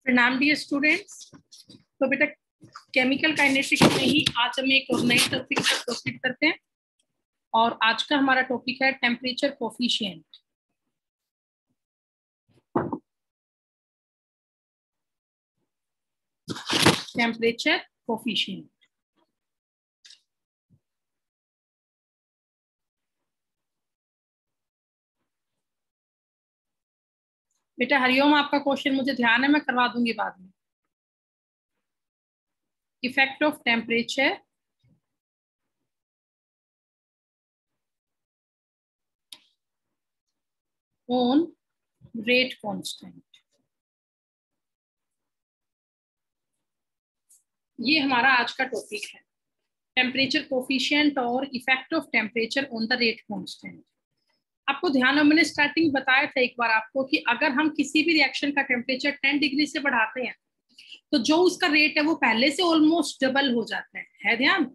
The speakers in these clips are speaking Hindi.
प्रणाम डियर स्टूडेंट्स। तो बेटा केमिकल काइनेटिक्स में ही आज हम एक और नई टॉपिक पर प्रोसीड करते हैं और आज का हमारा टॉपिक है टेम्परेचर कोफिशिएंट। टेम्परेचर कोफिशिएंट बेटा हरिओम, आपका क्वेश्चन मुझे ध्यान है, मैं करवा दूंगी बाद में। Effect of temperature on rate constant, ये हमारा आज का टॉपिक है। टेम्परेचर कोफिशिएंट और effect of temperature on the rate constant. आपको ध्यान है, मैंने स्टार्टिंग बताया था एक बार आपको कि अगर हम किसी भी रिएक्शन का टेम्परेचर 10 डिग्री से बढ़ाते हैं तो जो उसका रेट है वो पहले से ऑलमोस्ट डबल हो जाता है ध्यान।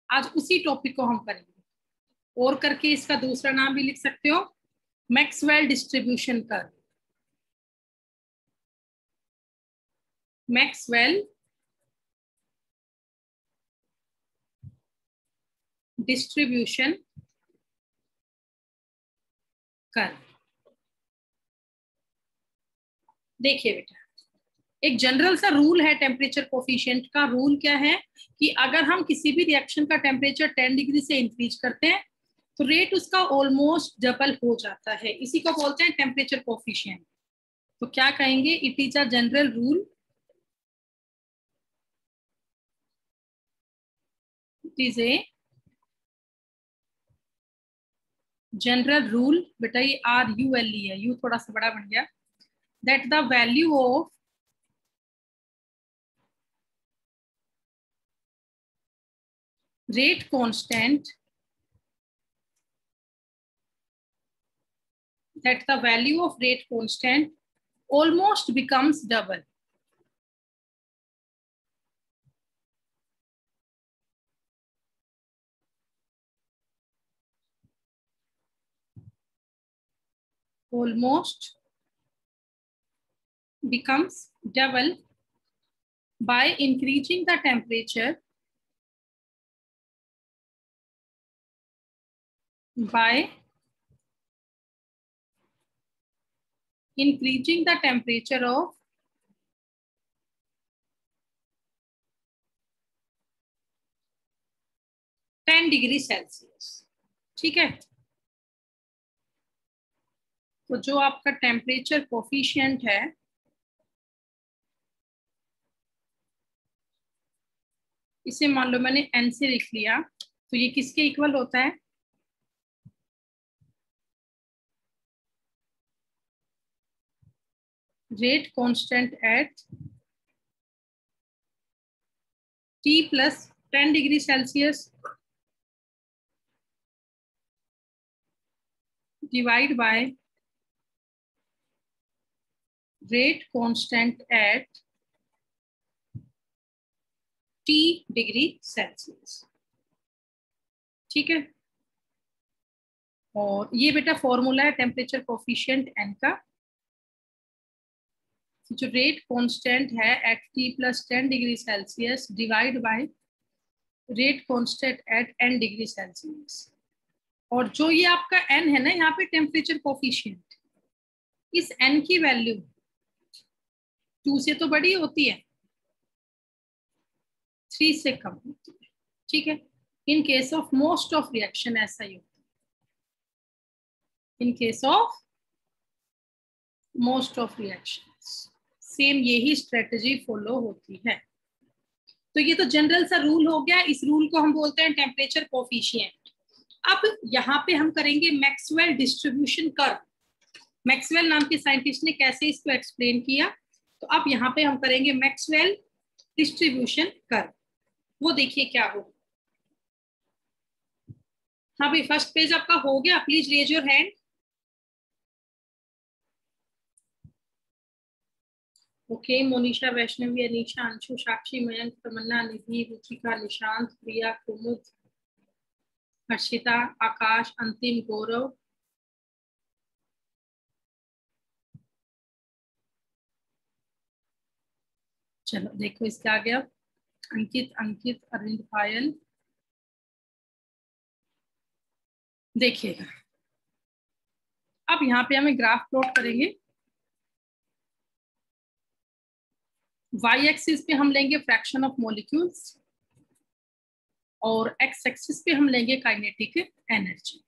आज उसी टॉपिक को हम करेंगे और करके इसका दूसरा नाम भी लिख सकते हो, Maxwell distribution curve. Maxwell distribution curve. देखिए बेटा, एक जनरल सा रूल है टेम्परेचर कोफिशिएंट का। रूल क्या है कि अगर हम किसी भी रिएक्शन का टेम्परेचर 10 डिग्री से इंक्रीज करते हैं तो रेट उसका ऑलमोस्ट डबल हो जाता है। इसी को बोलते हैं टेम्परेचर कोफिशिएंट। तो क्या कहेंगे, it is a general rule, it is a general rule. बेटा ये RULE है, यू थोड़ा सा बड़ा बन गया। That the value of rate constant, that the value of rate constant almost becomes double. Almost becomes double by increasing the temperature by increasing the temperature of 10 degree Celsius. ठीक है, तो जो आपका टेम्परेचर कोफिशिएंट है इसे मान लो मैंने n से लिख लिया, तो ये किसके इक्वल होता है, rate constant eight T plus 10 degree Celsius divide by rate constant eight T degree Celsius. ठीक है, और ये बेटा फॉर्मूला है टेम्परेचर कोफिशिएंट n का। जो रेट कांस्टेंट है at T plus 10 degree Celsius divide by rate constant at n degree Celsius. और जो ये आपका n है ना यहाँ पे टेम्परेचर कोफिशिएंट, इस n की वैल्यू 2 से तो बड़ी होती है, 3 से कम होती है। ठीक है, in case of most of reaction ऐसा ही होता है। In case of most of reactions same यही स्ट्रेटजी फॉलो होती है। तो ये तो जनरल सा रूल हो गया, इस रूल को हम बोलते हैं टेम्परेचर कोफिशिएंट। अब यहाँ पे हम करेंगे मैक्सवेल डिस्ट्रीब्यूशन कर्व। मैक्सवेल नाम के साइंटिस्ट ने कैसे इसको एक्सप्लेन किया, तो अब यहाँ पे हम करेंगे मैक्सवेल डिस्ट्रीब्यूशन कर्व। वो देखिए क्या हो। हाँ भाई, फर्स्ट पेज आपका हो गया, please raise your hand. Okay, Monisha, Vaishnavi, Anisha, Anshu, Sakshi, Mayank, Tamanna, Nidhi, Ruchika, Nishant, Priya, Kumud, Harshita, Akash, Antim, Gaurav, चलो देखो इसके आगे अब अंकित अंकित अरविंद पायल देखिएगा। अब यहाँ पे हमें ग्राफ प्लॉट करेंगे। वाई एक्सिस पे हम लेंगे फ्रैक्शन ऑफ मॉलिक्यूल्स और एक्स एक्सिस पे हम लेंगे काइनेटिक एनर्जी।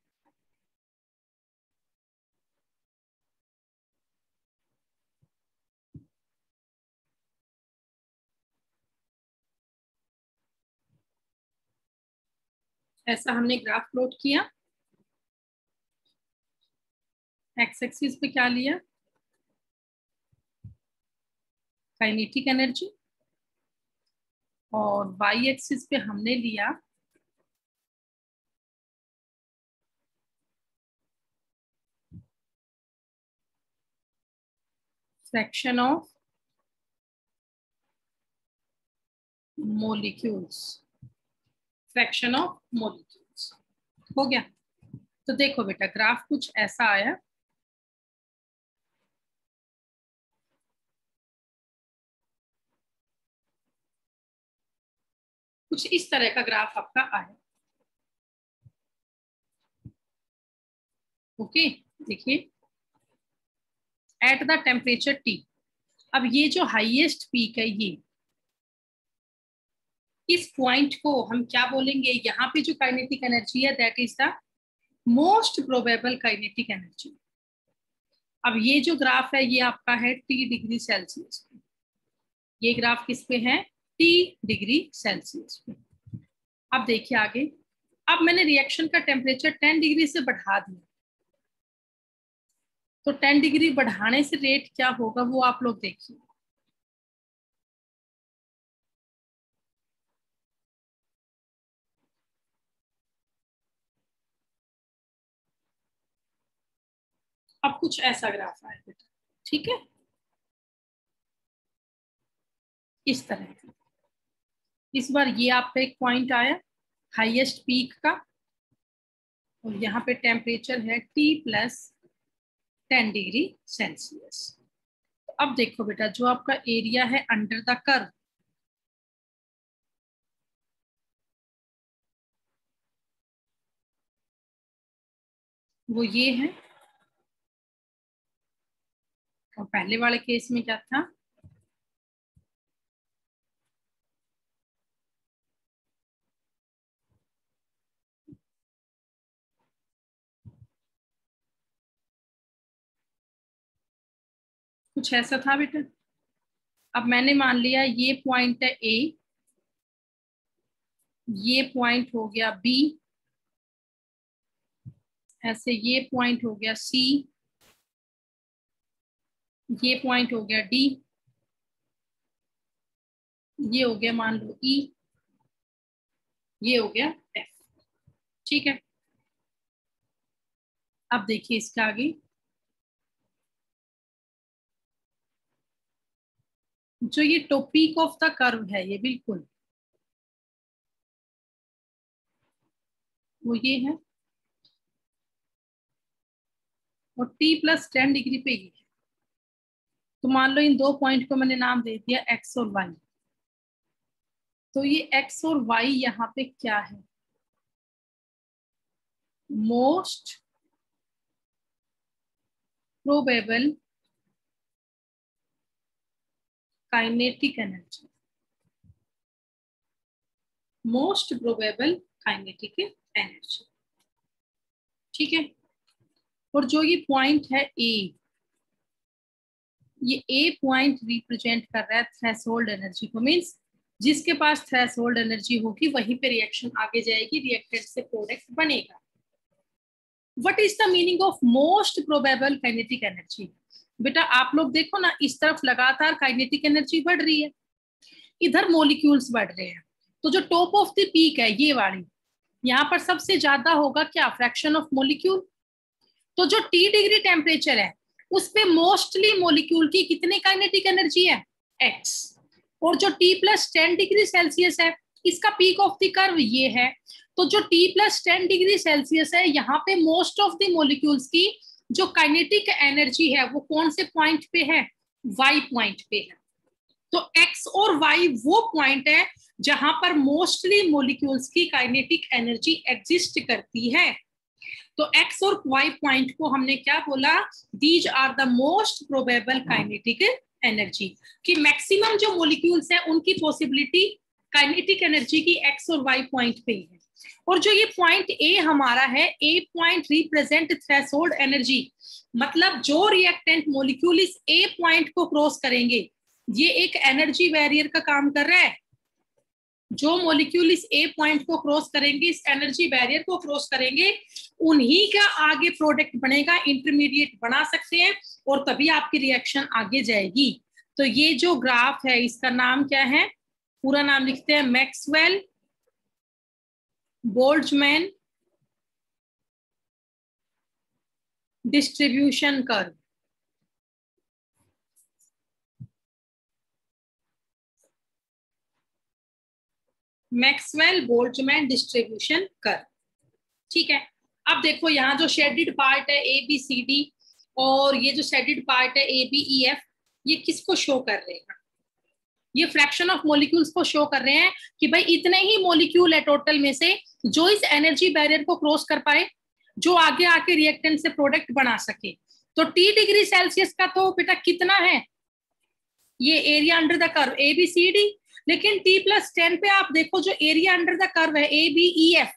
ऐसा हमने ग्राफ प्लॉट किया। एक्स एक्सिस पे क्या लिया, काइनेटिक एनर्जी, और वाई एक्सिस पे हमने लिया fraction of molecules, fraction of molecules. हो गया। तो देखो बेटा ग्राफ कुछ ऐसा आया। कुछ इस तरह का ग्राफ आपका आया। ओके देखिए, एट द टेम्परेचर टी, अब ये जो हाईएस्ट पीक है ये, इस पॉइंट को हम क्या बोलेंगे, यहाँ पे जो काइनेटिक एनर्जी है that is the most probable kinetic energy. अब ये जो ग्राफ है ये आपका है टी डिग्री सेल्सियस पे, ये ग्राफ किस पे है, टी डिग्री सेल्सियस पे। अब देखिए आगे, अब मैंने रिएक्शन का टेम्परेचर 10 डिग्री से बढ़ा दिया, तो 10 डिग्री बढ़ाने से रेट क्या होगा वो आप लोग देखिए। अब कुछ ऐसा ग्राफ आया बेटा, ठीक है, इस तरह का। इस बार ये आपका एक पॉइंट आया हाईएस्ट पीक का, और यहाँ पे टेम्परेचर है टी प्लस 10 डिग्री सेल्सियस। अब देखो बेटा जो आपका एरिया है अंडर द कर्व, वो ये है, और पहले वाले केस में क्या था, कुछ ऐसा था बेटा। अब मैंने मान लिया ये पॉइंट है ए, ये पॉइंट हो गया बी, ऐसे ये पॉइंट हो गया सी, ये पॉइंट हो गया डी, ये हो गया मान लो ई, ये हो गया एफ। ठीक है, अब देखिए इसके आगे जो ये टॉपिक ऑफ द कर्व है ये बिल्कुल वो ये है, और टी प्लस 10 डिग्री पे ये है। तो मान लो इन दो पॉइंट को मैंने नाम दे दिया एक्स और वाई, तो ये एक्स और वाई यहाँ पे क्या है, most probable kinetic energy, most probable kinetic energy. ठीक है, और जो ये पॉइंट है ए, ये ए पॉइंट रिप्रेजेंट कर रहा है थ्रेशोल्ड एनर्जी को, मींस जिसके पास थ्रेशोल्ड एनर्जी होगी वहीं पे रिएक्शन आगे जाएगी, रिएक्टेंट से प्रोडक्ट बनेगा। What is the meaning of most probable kinetic energy? बेटा आप लोग देखो ना, इस तरफ लगातार काइनेटिक एनर्जी बढ़ रही है, इधर मॉलिक्यूल्स बढ़ रहे हैं, तो जो टॉप ऑफ द पीक है ये वाली, यहाँ पर सबसे ज्यादा होगा क्या, फ्रैक्शन ऑफ मॉलिक्यूल। तो जो टी डिग्री टेम्परेचर है उस पे मोस्टली मॉलिक्यूल की कितनी काइनेटिक एनर्जी है, एक्स, और जो टी प्लस 10 डिग्री सेल्सियस है इसका पीक ऑफ द कर्व ये है, तो जो टी प्लस 10 डिग्री सेल्सियस है यहाँ पे मोस्ट ऑफ द मॉलिक्यूल्स की जो काइनेटिक एनर्जी है वो कौन से पॉइंट पे है, वाई पॉइंट पे है। तो एक्स और वाई वो पॉइंट है जहां पर मोस्टली मॉलिक्यूल्स की काइनेटिक एनर्जी एग्जिस्ट करती है। तो एक्स और वाई पॉइंट को हमने क्या बोला, these are the most probable kinetic energy, कि मैक्सिमम जो मॉलिक्यूल्स है उनकी पॉसिबिलिटी काइनेटिक एनर्जी की एक्स और वाई पॉइंट पे ही है। और जो ये पॉइंट ए हमारा है, ए पॉइंट रिप्रेजेंट थ्रेशोल्ड एनर्जी, मतलब जो रिएक्टेंट मॉलिक्यूल इस ए पॉइंट को क्रॉस करेंगे ये एक एनर्जी बैरियर का काम कर रहा है। जो मॉलिक्यूल इस ए पॉइंट को क्रॉस करेंगे, इस एनर्जी बैरियर को क्रॉस करेंगे, उन्हीं का आगे प्रोडक्ट बनेगा, इंटरमीडिएट बना सकते हैं और तभी आपकी रिएक्शन आगे जाएगी। तो ये जो ग्राफ है इसका नाम क्या है, पूरा नाम लिखते हैं, Maxwell Boltzmann distribution curve. Maxwell Boltzmann distribution curve, ठीक है। अब देखो यहाँ जो शेडेड पार्ट है ए बी सी डी, और ये जो शेडेड पार्ट है ए बी ई एफ, ये किसको शो कर रहे हैं, ये फ्रैक्शन ऑफ मॉलिक्यूल्स को शो कर रहे हैं कि भाई इतने ही मॉलिक्यूल है टोटल में से जो इस एनर्जी बैरियर को क्रॉस कर पाए, जो आगे आके रिएक्टेंट से प्रोडक्ट बना सके। तो टी डिग्री सेल्सियस का तो बेटा कितना है, ये area under the curve A B C D, लेकिन T+10 पे आप देखो जो एरिया अंडर द कर्व है ए बी ई एफ,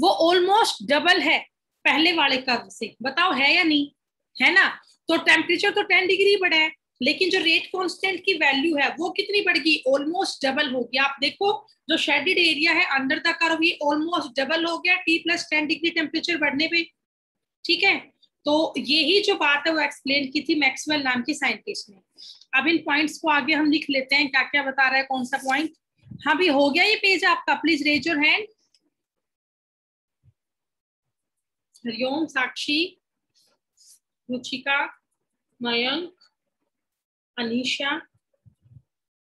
वो ऑलमोस्ट डबल है पहले वाले कर्व से, बताओ है या नहीं, है ना। तो टेम्परेचर तो 10 डिग्री बढ़ा है, लेकिन जो रेट कांस्टेंट की वैल्यू है वो कितनी बढ़ गई, ऑलमोस्ट डबल हो गया। आप देखो जो शेडेड एरिया है अंडर द कर्व ये ऑलमोस्ट डबल हो गया T+10 डिग्री टेम्परेचर बढ़ने पे, ठीक है। तो यही जो बात है वो एक्सप्लेन की थी मैक्सवेल नाम की साइंटिस्ट ने। अब इन पॉइंट्स को आगे हम लिख लेते हैं, क्या क्या बता रहा है कौन सा पॉइंट। हाँ भी हो गया ये पेज आपका, please raise your hand. Hariom, Sakshi, Ruchika, Mayank, Anisha,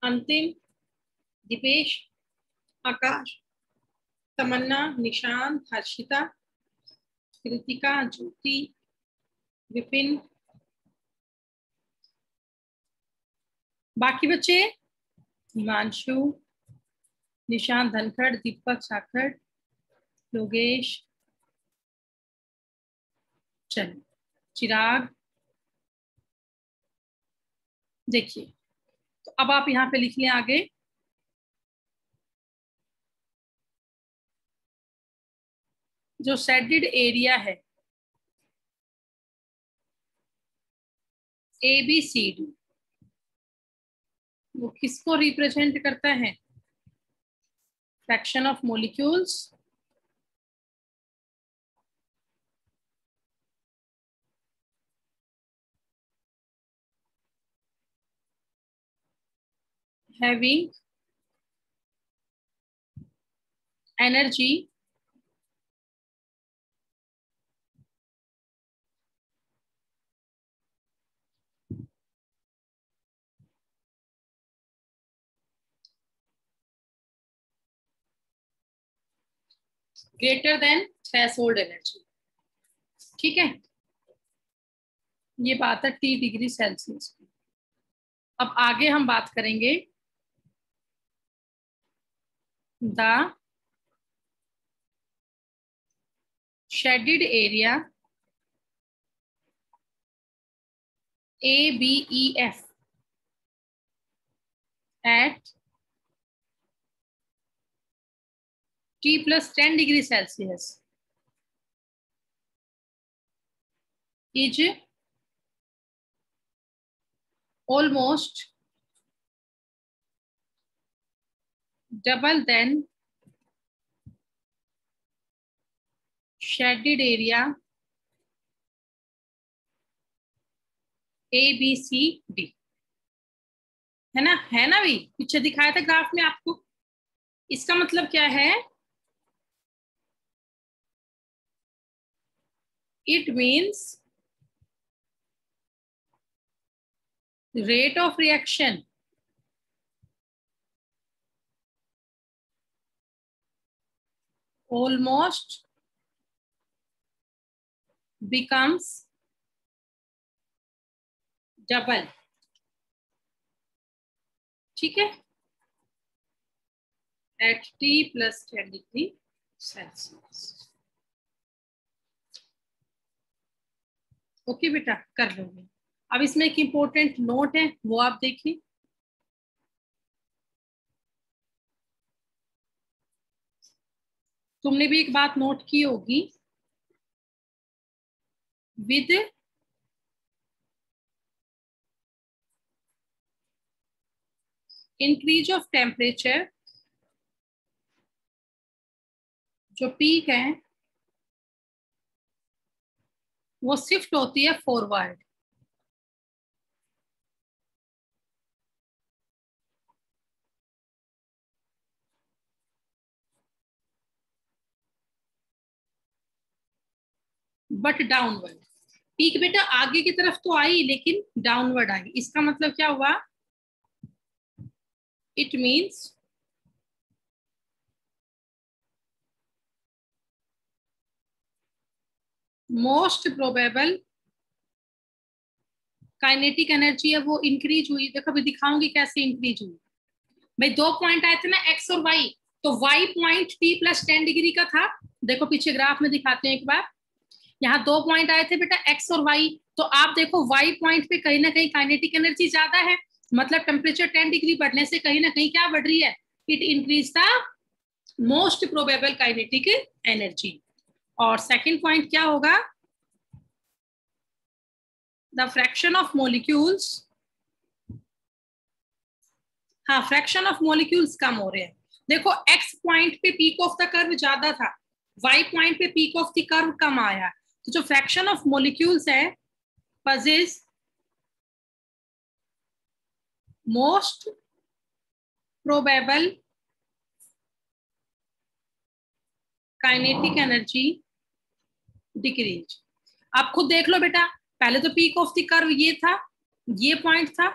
Antim, Dipesh, आकाश, तमन्ना, निशांत, हर्षिता, कृतिका, ज्योति, विपिन, बाकी बच्चे हिमांशु, निशांत धनखड़, दीपक साखड़, योगेश, चल, चिराग। देखिए तो अब आप यहाँ पे लिख लें आगे, जो शेडेड एरिया है ए बी सी डी, वो किसको रिप्रेजेंट करता है, fraction of molecules having energy greater than threshold energy, ठीक है। ये बात है T डिग्री सेल्सियस की। अब आगे हम बात करेंगे the shaded area ABEF at T+10 degree Celsius is almost double than shaded area ABCD, है ना, है ना भी, पीछे दिखाया था ग्राफ में आपको। इसका मतलब क्या है, it means rate of reaction almost becomes double ठीक है, at T plus 10 degree Celsius. Okay बेटा, कर लोगे। अब इसमें एक इंपॉर्टेंट नोट है, वो आप देखिए। तुमने भी एक बात नोट की होगी, विद इंक्रीज ऑफ टेम्परेचर जो पीक है वो शिफ्ट होती है फॉरवर्ड। But downward. पीक बेटा आगे की तरफ तो आई लेकिन डाउनवर्ड आई, इसका मतलब क्या हुआ? It means most probable kinetic energy है वो इंक्रीज हुई। देखो अभी दिखाऊंगी कैसे इंक्रीज हुई। भाई दो पॉइंट आए थे ना, एक्स और वाई, तो y point T plus 10 degree का था। देखो पीछे ग्राफ में दिखाते हैं एक बार। यहाँ दो पॉइंट आए थे बेटा, एक्स और वाई, तो आप देखो वाई पॉइंट पे कहीं ना कहीं काइनेटिक एनर्जी ज्यादा है, मतलब टेम्परेचर 10 डिग्री बढ़ने से कहीं ना कहीं क्या बढ़ रही है? It increase the most probable kinetic energy. और सेकंड पॉइंट क्या होगा? द फ्रैक्शन ऑफ मॉलिक्यूल्स, हाँ फ्रैक्शन ऑफ मॉलिक्यूल्स कम हो रहे हैं। देखो एक्स पॉइंट पे पीक ऑफ द कर्व ज्यादा था, वाई पॉइंट पे पीक ऑफ द कर्व कम आया, तो जो फ्रैक्शन ऑफ मॉलिक्यूल्स है possess most probable kinetic energy decrease. आप खुद देख लो बेटा, पहले तो पीक ऑफ द कर्व ये था, ये पॉइंट था,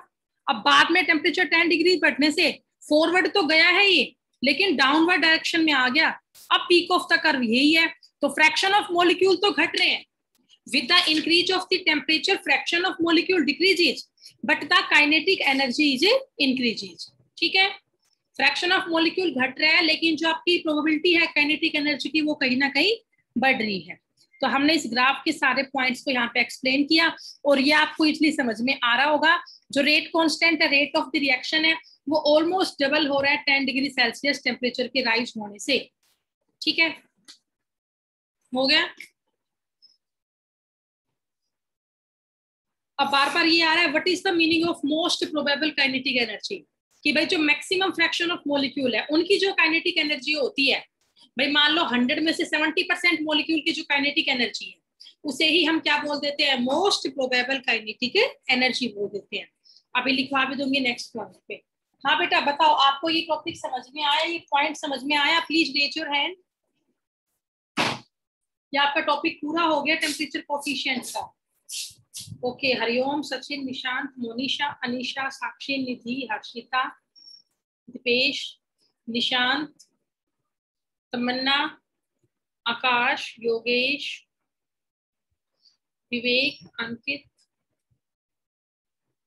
अब बाद में टेम्परेचर 10 डिग्री बढ़ने से फॉरवर्ड तो गया है ये, लेकिन डाउनवर्ड डायरेक्शन में आ गया। अब पीक ऑफ द कर्व यही है, तो फ्रैक्शन ऑफ मॉलिक्यूल तो घट रहे हैं। With the increase of the temperature fraction of molecule decreases but the kinetic energy is increases. ठीक है, फ्रैक्शन ऑफ मॉलिक्यूल घट रहा है लेकिन जो आपकी प्रोबेबिलिटी है काइनेटिक एनर्जी की वो कहीं ना कहीं बढ़ रही है। तो हमने इस ग्राफ के सारे पॉइंट्स को यहाँ पे एक्सप्लेन किया और ये आपको इजली समझ में आ रहा होगा। जो रेट कांस्टेंट है, रेट ऑफ द रिएक्शन है, वो ऑलमोस्ट डबल हो रहा है 10 डिग्री सेल्सियस टेम्परेचर के राइज होने से। ठीक है, हो गया। अब बार बार ये आ रहा है, what is the meaning of most probable kinetic energy? कि भाई जो मैक्सिमम फ्रैक्शन ऑफ मॉलिक्यूल है उनकी जो काइनेटिक एनर्जी होती है, भाई मान लो 100 में से 70% मॉलिक्यूल की जो काइनेटिक एनर्जी है उसे ही हम क्या बोल देते हैं? मोस्ट प्रोबेबल काइनेटिक एनर्जी बोल देते हैं। अभी लिखवा भी दूंगी नेक्स्ट पॉइंट पे। हाँ बेटा बताओ, आपको ये टॉपिक समझ में आया, ये पॉइंट समझ में आया? Please raise your hand. या आपका टॉपिक पूरा हो गया टेम्परेचर कोफिशिएंट का? Okay, Hariom, Sachin, Nishant, Monisha, Anisha, Sakshi, Nidhi, Harshita, Dipesh, Nishant, Tamanna, Akash, Yogesh, Vivek, Ankit,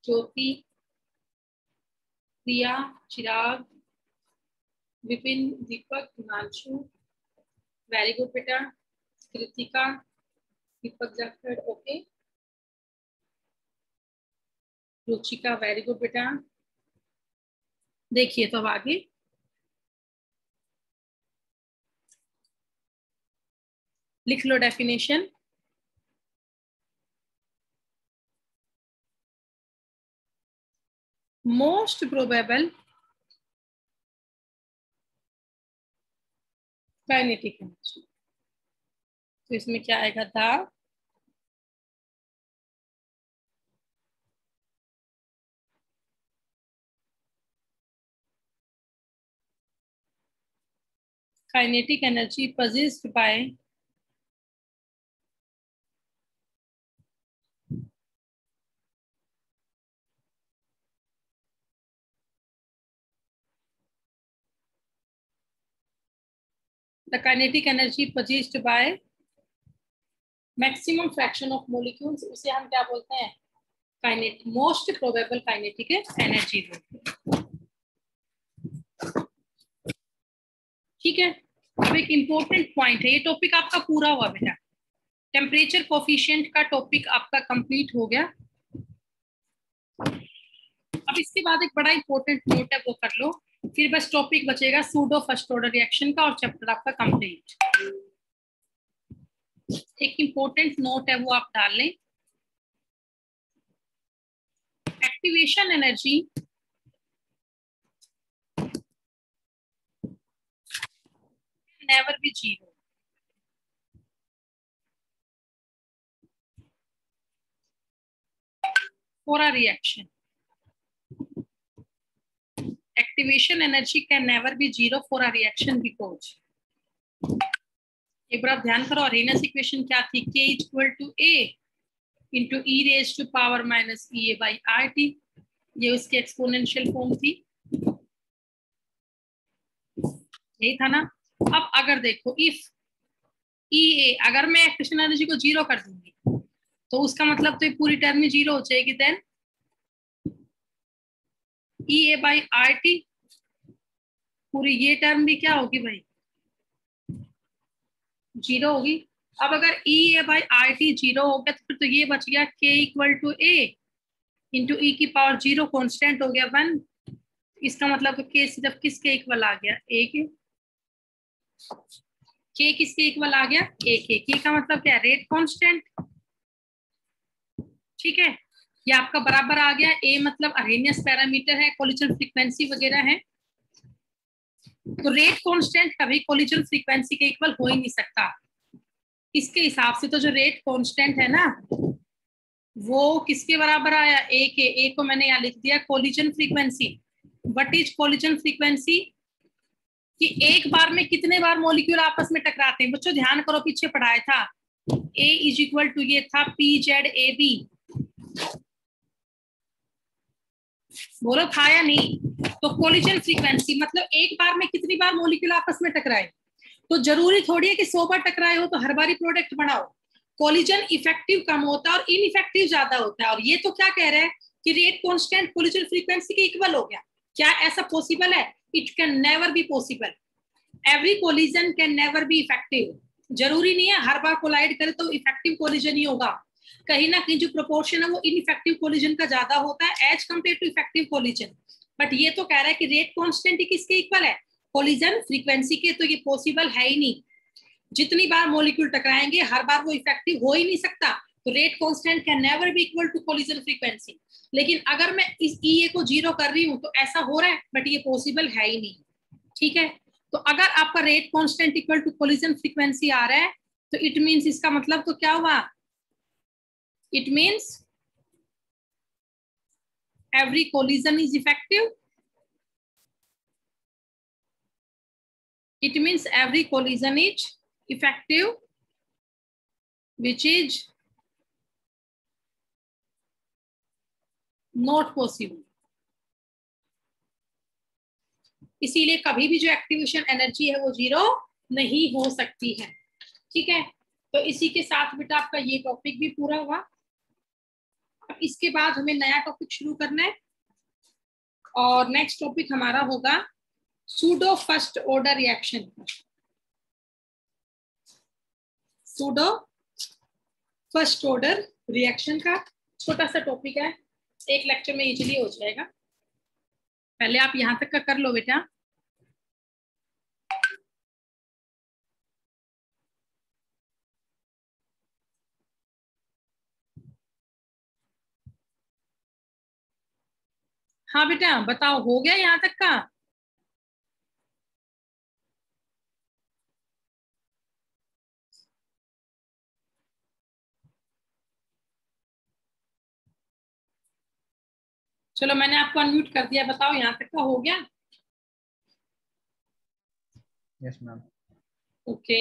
Jyoti, Priya, Chirag, Vipin, Deepak, Himanshu, very good बेटा, Kritika, Deepak Jakhar, okay, Ruchika, very good बेटा। देखिए तो अब आगे लिख लो definition. Most probable kinetic energy, तो इसमें क्या आएगा? The kinetic energy possessed by the kinetic energy possessed by maximum fraction of molecules, उसे हम क्या बोलते हैं? Kinetic, most probable kinetic energy बोलते हैं। ठीक है। अब एक इम्पोर्टेंट पॉइंट है, ये टॉपिक आपका पूरा हुआ बेटा, टेम्परेचर कोफिशिएंट का टॉपिक आपका कंप्लीट हो गया। अब इसके बाद एक बड़ा इंपॉर्टेंट नोट है, वो कर लो, फिर बस टॉपिक बचेगा सूडो फर्स्ट ऑर्डर रिएक्शन का और चैप्टर आपका कंप्लीट। एक इंपॉर्टेंट नोट है वो आप डाल लें, activation energy never be zero for a reaction. Activation energy can never be zero for a reaction because, एक बार ध्यान करो, अरेनस इक्वेशन क्या थी, K equal to A into e raise to power minus EA by RT, ये उसकी एक्सपोनेंशियल फॉर्म थी, यही था ना। अब अगर देखो इफ EA, अगर मैं एक्टिवेशन एनर्जी को जीरो कर दूंगी तो उसका मतलब तो ये पूरी टर्म ही जीरो हो जाएगी, देन EA बाई RT पूरी ये टर्म भी क्या होगी भाई, जीरो होगी। अब अगर EA बाई RT जीरो हो गया तो फिर तो ये बच गया K equal to A into e की पावर जीरो, कॉन्स्टेंट हो गया 1। इसका मतलब तो K सिर्फ किसके इक्वल आ गया, A के। K किसके इक्वल आ गया, A के। K का मतलब क्या, रेट कांस्टेंट, ठीक है। ये आपका बराबर आ गया, A मतलब अरेनियस पैरामीटर है, कोलिजन फ्रीक्वेंसी वगैरह है, तो रेट कांस्टेंट कभी कोलिजन फ्रीक्वेंसी के इक्वल हो ही नहीं सकता। इसके हिसाब से तो जो रेट कांस्टेंट है ना वो किसके बराबर आया, A के। A को मैंने यहाँ लिख दिया collision frequency. What is collision frequency, कि एक बार में कितने बार मॉलिक्यूल आपस में टकराते हैं। बच्चों ध्यान करो, पीछे पढ़ाया था, A इज इक्वल टू ये था PZAB, बोलो था या नहीं। तो कोलिजन फ्रीक्वेंसी मतलब एक बार में कितनी बार मॉलिक्यूल आपस में टकराए, तो जरूरी थोड़ी है कि 100 बार टकराए हो तो हर बारी प्रोडक्ट बनाओ। कोलिजन इफेक्टिव कम होता है और इनइफेक्टिव ज्यादा होता है, और ये तो क्या कह रहे हैं कि रेट कांस्टेंट कोलिजन फ्रीक्वेंसी के इक्वल हो गया। क्या ऐसा पॉसिबल है, it can never be possible. Every collision can never be effective, जरूरी नहीं है हर बार कोलाइड करे तो इफेक्टिव कोलिजन ही होगा, कहीं ना कहीं जो प्रोपोर्शन है वो इनइफेक्टिव कोलिजन का ज्यादा होता है as compare to effective collision. But ये तो कह रहा है कि रेट कांस्टेंट किसके इक्वल है, कोलिजन फ्रीक्वेंसी के, तो ये पॉसिबल है ही नहीं। जितनी बार मॉलिक्यूल टकराएंगे हर बार वो इफेक्टिव हो ही नहीं सकता, तो rate constant can never be equal to collision frequency. लेकिन अगर मैं इस EA को जीरो कर रही हूँ तो ऐसा हो रहा है, बट ये पॉसिबल है ही नहीं, ठीक है। तो अगर आपका rate constant equal to collision frequency आ रहा है तो इट मींस, इसका मतलब तो क्या हुआ, it means every collision is effective. It means every collision is effective, which is not possible. इसीलिए कभी भी जो एक्टिवेशन एनर्जी है वो जीरो नहीं हो सकती है, ठीक है। तो इसी के साथ बेटा आपका ये टॉपिक भी पूरा हुआ। अब इसके बाद हमें नया टॉपिक शुरू करना है, और नेक्स्ट टॉपिक हमारा होगा pseudo first order reaction. Pseudo first order reaction का छोटा सा टॉपिक है, एक लेक्चर में इजीली हो जाएगा। पहले आप यहां तक का कर लो बेटा। हाँ बेटा बताओ, हो गया यहाँ तक का? चलो मैंने आपको अनम्यूट कर दिया, बताओ यहाँ तक का हो गया? Yes ma'am. ओके